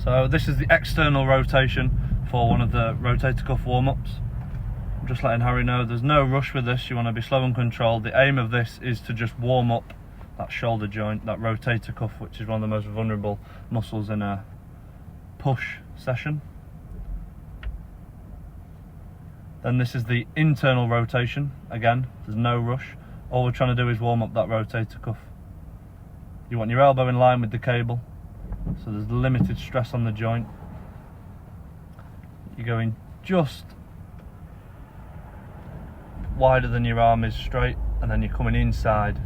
So this is the external rotation for one of the rotator cuff warm-ups. I'm just letting Harry know there's no rush with this. You want to be slow and controlled. The aim of this is to just warm up that shoulder joint, that rotator cuff, which is one of the most vulnerable muscles in a push session. Then this is the internal rotation. Again, there's no rush. All we're trying to do is warm up that rotator cuff. You want your elbow in line with the cable, so there's limited stress on the joint. You're going just wider than your arm is straight, and then you're coming inside.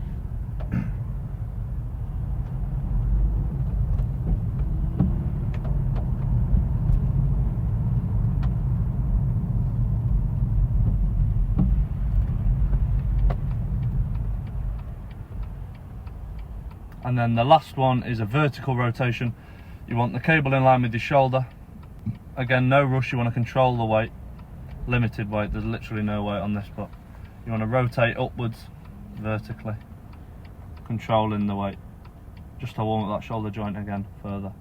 And then the last one is a vertical rotation. You want the cable in line with your shoulder. Again, no rush, you want to control the weight. Limited weight, there's literally no weight on this, but you want to rotate upwards vertically, controlling the weight, just to warm up that shoulder joint again further.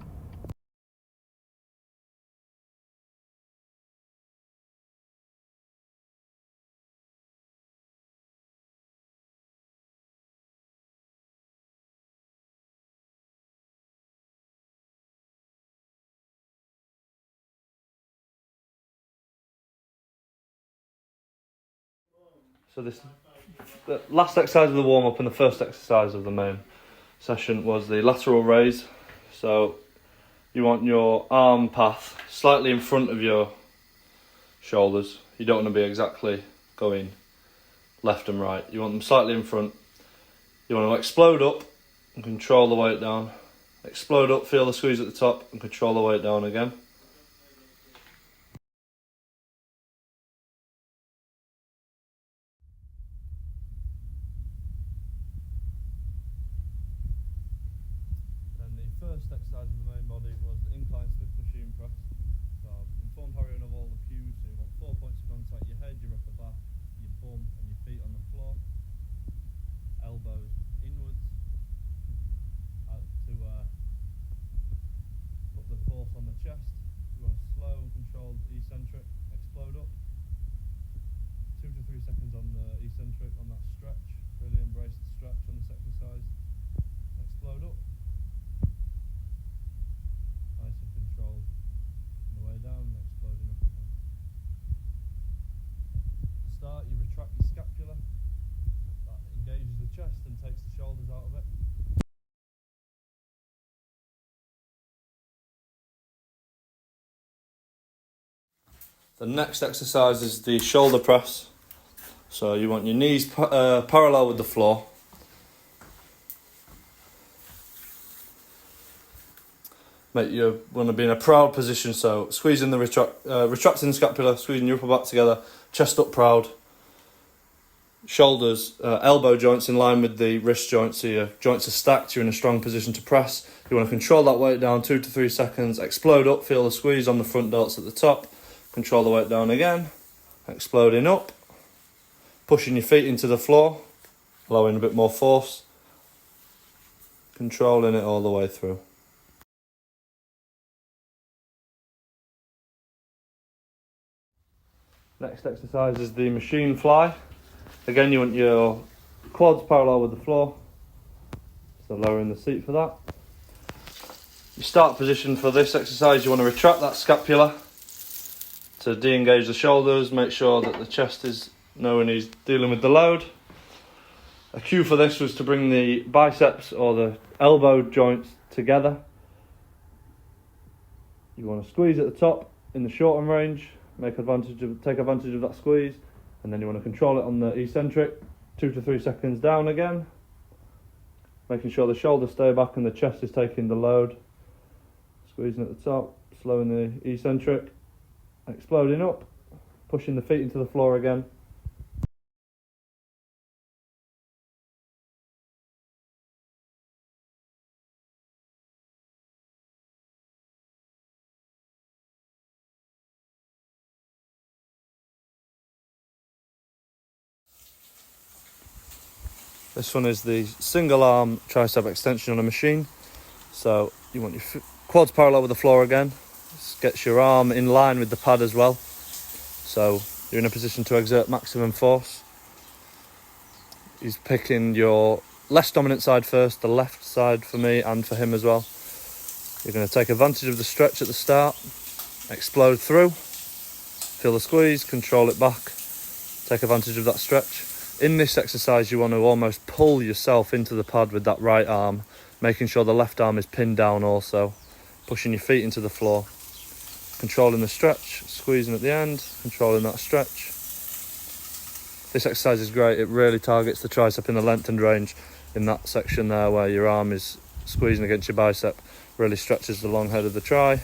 So the last exercise of the warm-up and the first exercise of the main session was the lateral raise. So you want your arm path slightly in front of your shoulders. You don't want to be exactly going left and right. You want them slightly in front. You want to explode up and control the weight down. Explode up, feel the squeeze at the top, and control the weight down again. First exercise of the main body was the incline Smith machine press. So I've informed Harry of all the cues. So you want 4 points of contact: your head, your upper back, your bum, and your feet on the floor. Elbows inwards to put the force on the chest. You want a slow and controlled eccentric. Explode up. 2 to 3 seconds on the eccentric on that stretch. Really embrace the stretch on this exercise. Explode up. Nice and controlled on the way down and exploding up again. To start, you retract your scapula. That engages the chest and takes the shoulders out of it. The next exercise is the shoulder press. So you want your knees parallel with the floor. You want to be in a proud position, so squeezing the retracting the scapula, squeezing your upper back together, chest up proud, shoulders, elbow joints in line with the wrist joints, so your joints are stacked, you're in a strong position to press. You want to control that weight down 2 to 3 seconds, explode up, feel the squeeze on the front delts at the top, control the weight down again, exploding up, pushing your feet into the floor, allowing a bit more force, controlling it all the way through. Next exercise is the machine fly. Again, you want your quads parallel with the floor, so lowering the seat for that. Your start position for this exercise, you want to retract that scapula to de-engage the shoulders, make sure that the chest is knowing he's dealing with the load. A cue for this was to bring the biceps or the elbow joints together. You want to squeeze at the top in the short arm range, take advantage of that squeeze, and then you want to control it on the eccentric, 2 to 3 seconds down again, making sure the shoulders stay back and the chest is taking the load, squeezing at the top, slowing the eccentric, exploding up, pushing the feet into the floor again. This one is the single arm tricep extension on a machine. So you want your Quads parallel with the floor again. This gets your arm in line with the pad as well, so you're in a position to exert maximum force. He's picking your less dominant side first, the left side for me and for him as well. You're going to take advantage of the stretch at the start, explode through, feel the squeeze, control it back, take advantage of that stretch. In this exercise, you want to almost pull yourself into the pad with that right arm, making sure the left arm is pinned down also, pushing your feet into the floor, controlling the stretch, squeezing at the end, controlling that stretch. This exercise is great. It really targets the tricep in the lengthened range in that section there where your arm is squeezing against your bicep, really stretches the long head of the tri.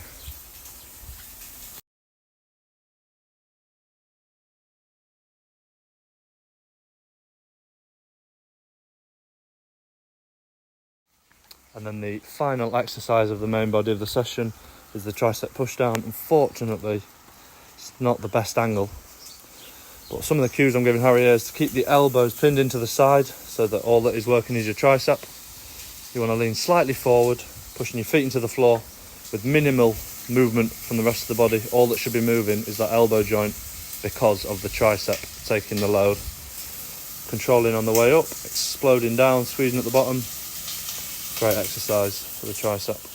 And then the final exercise of the main body of the session is the tricep push down. Unfortunately, it's not the best angle, but some of the cues I'm giving Harry here is to keep the elbows pinned into the side so that all that is working is your tricep. You want to lean slightly forward, pushing your feet into the floor with minimal movement from the rest of the body. All that should be moving is that elbow joint because of the tricep taking the load. Controlling on the way up, exploding down, squeezing at the bottom. Great exercise for the tricep.